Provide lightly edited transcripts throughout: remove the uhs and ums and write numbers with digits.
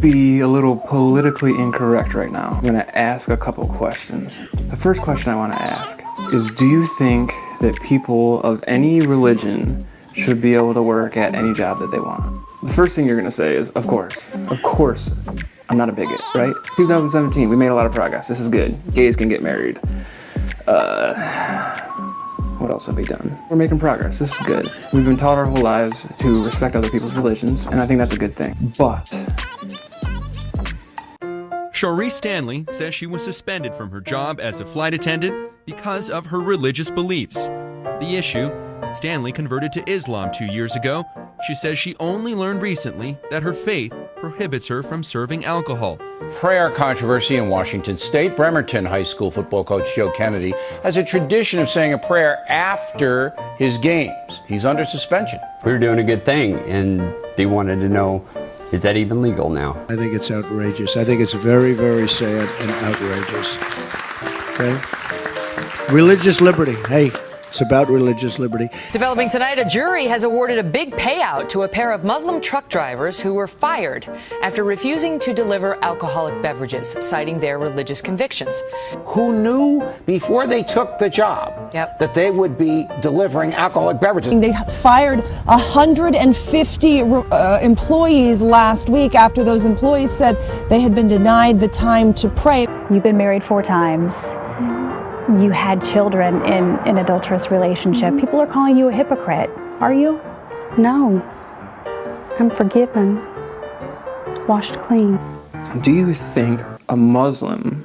be a little politically incorrect right now. I'm gonna ask a couple questions. The first question I wanna ask is, do you think that people of any religion should be able to work at any job that they want? The first thing you're gonna say is, of course, I'm not a bigot, right? 2017, we made a lot of progress. This is good. Gays can get married. What else have we done? We're making progress. This is good. We've been taught our whole lives to respect other people's religions, and I think that's a good thing. But Sharice Stanley says she was suspended from her job as a flight attendant because of her religious beliefs. The issue: Stanley converted to Islam 2 years ago. She says she only learned recently that her faith prohibits her from serving alcohol. Prayer controversy in Washington State. Bremerton High School football coach Joe Kennedy has a tradition of saying a prayer after his games. He's under suspension. We were doing a good thing, and they wanted to know, is that even legal now? I think it's outrageous. I think it's very, very sad and outrageous. Okay? Religious liberty. Hey, it's about religious liberty. Developing tonight, a jury has awarded a big payout to a pair of Muslim truck drivers who were fired after refusing to deliver alcoholic beverages, citing their religious convictions. Who knew before they took the job that they would be delivering alcoholic beverages? They fired 150 employees last week after those employees said they had been denied the time to pray. You've been married 4 times. You had children in an adulterous relationship. People are calling you a hypocrite. Are you? No. I'm forgiven. Washed clean. do you think a Muslim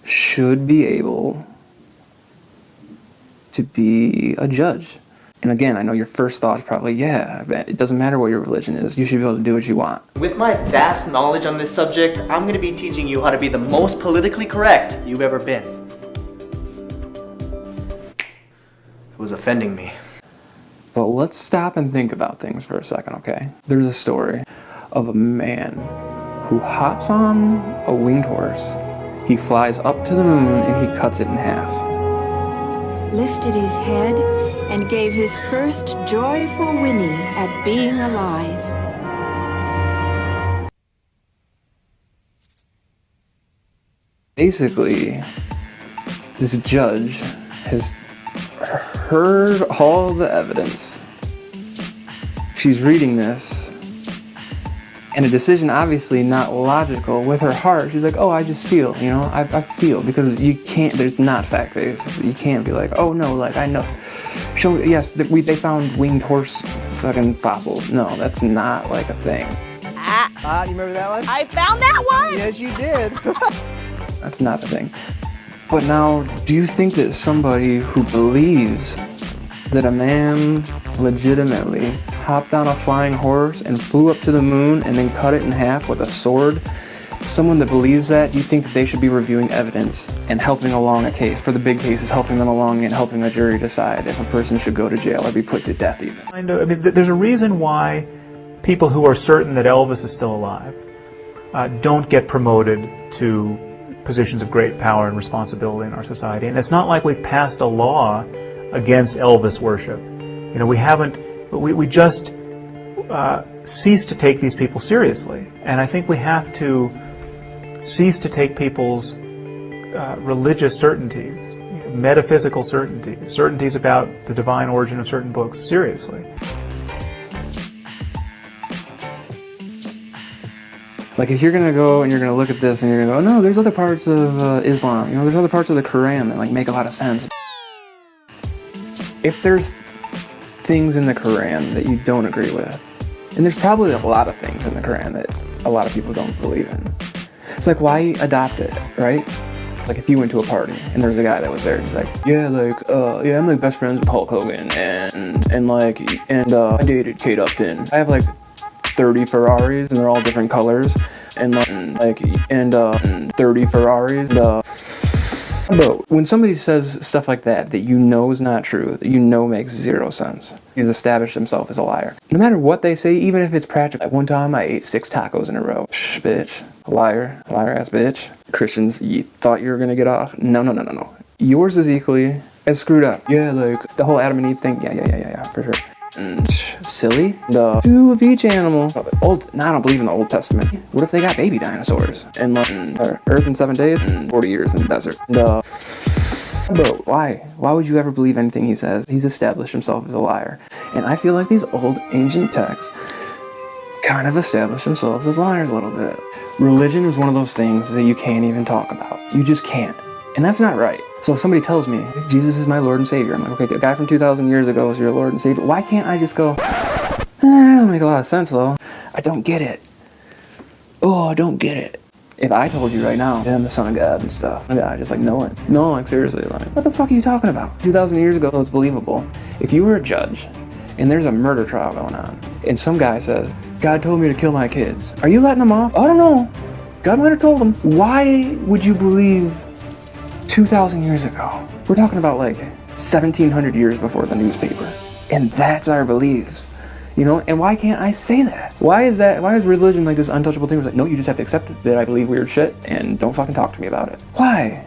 should be able to be a judge? And again, I know your first thought is probably, yeah, it doesn't matter what your religion is. You should be able to do what you want. With my vast knowledge on this subject, I'm going to be teaching you how to be the most politically correct you've ever been. It was offending me. But let's stop and think about things for a second, okay? There's a story of a man who hops on a winged horse. He flies up to the moon and he cuts it in half. Lifted his head and gave his first joyful whinny at being alive. Basically, this judge has heard all the evidence. She's reading this, and a decision obviously not logical. With her heart, she's like, oh, I just feel, you know, I feel, because you can't, there's not fact-based. You can't be like, oh no, like I know. Show, yes, they found winged horse fucking fossils. No, that's not like a thing. You remember that one? I found that one! Yes, you did. That's not a thing. But now, do you think that somebody who believes that a man legitimately hopped on a flying horse and flew up to the moon and then cut it in half with a sword, someone that believes that, do you think that they should be reviewing evidence and helping along a case? For the big cases, helping them along and helping a jury decide if a person should go to jail or be put to death even. I mean, there's a reason why people who are certain that Elvis is still alive don't get promoted to positions of great power and responsibility in our society. And it's not like we've passed a law against Elvis worship. You know, we just cease to take these people seriously. And I think we have to cease to take people's religious certainties, metaphysical certainties, certainties about the divine origin of certain books seriously. Like, if you're gonna go and you're gonna look at this and you're gonna go, oh, no, there's other parts of Islam, you know, there's other parts of the Quran that like make a lot of sense. If there's things in the Quran that you don't agree with, and there's probably a lot of things in the Quran that a lot of people don't believe in, it's like, why adopt it, right? Like, if you went to a party and there's a guy that was there, he's like, yeah, I'm like best friends with Hulk Hogan, and I dated Kate Upton. I have like 30 Ferraris and they're all different colors, and 30 Ferraris. But when somebody says stuff like that you know is not true, that you know makes zero sense, he's established himself as a liar. No matter what they say, even if it's practical. Like, one time I ate 6 tacos in a row. Shh, bitch. Liar ass bitch. Christians, you thought you were gonna get off? No. Yours is equally as screwed up. Yeah, like the whole Adam and Eve thing. Yeah, for sure. And silly. The two of each animal. I don't believe in the Old Testament. What if they got baby dinosaurs? And Earth in 7 days and 40 years in the desert. But why? Why would you ever believe anything he says? He's established himself as a liar. And I feel like these old ancient texts kind of establish themselves as liars a little bit. Religion is one of those things that you can't even talk about. You just can't. And that's not right. So if somebody tells me, Jesus is my Lord and Savior, I'm like, okay, the guy from 2,000 years ago is your Lord and Savior. Why can't I just go, that don't make a lot of sense though. I don't get it. Oh, I don't get it. If I told you right now that I'm the son of God and stuff, I just like know it. No, like seriously, like, what the fuck are you talking about? 2,000 years ago, it's believable. If you were a judge and there's a murder trial going on and some guy says, God told me to kill my kids, are you letting them off? I don't know. God might have told them. Why would you believe 2,000 years ago? We're talking about like 1,700 years before the newspaper. And that's our beliefs. You know, and why can't I say that? Why is religion like this untouchable thing? It's like, no, you just have to accept it, that I believe weird shit and don't fucking talk to me about it. Why?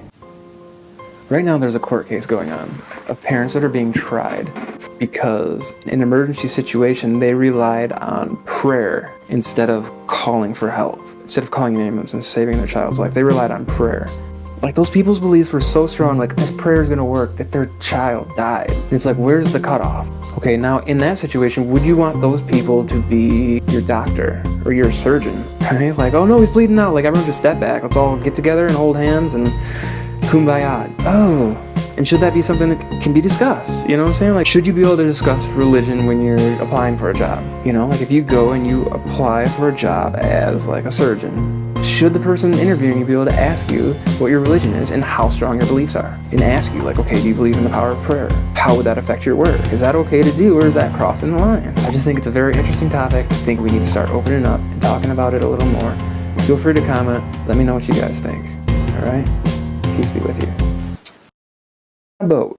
Right now there's a court case going on of parents that are being tried because in an emergency situation they relied on prayer instead of calling for help. Instead of calling an ambulance and saving their child's life, they relied on prayer. Like those people's beliefs were so strong, like this prayer is gonna work, that their child died. And it's like, where's the cutoff? Okay, now in that situation, would you want those people to be your doctor or your surgeon? Right? Like, oh no, he's bleeding out. Like everyone just step back. Let's all get together and hold hands and kumbaya. Oh, and should that be something that can be discussed? You know what I'm saying? Like, should you be able to discuss religion when you're applying for a job? You know, like if you go and you apply for a job as like a surgeon, should the person interviewing you be able to ask you what your religion is and how strong your beliefs are? And ask you like, okay, do you believe in the power of prayer? How would that affect your work? Is that okay to do, or is that crossing the line? I just think it's a very interesting topic. I think we need to start opening up and talking about it a little more. Feel free to comment. Let me know what you guys think. All right? Peace be with you. Boat.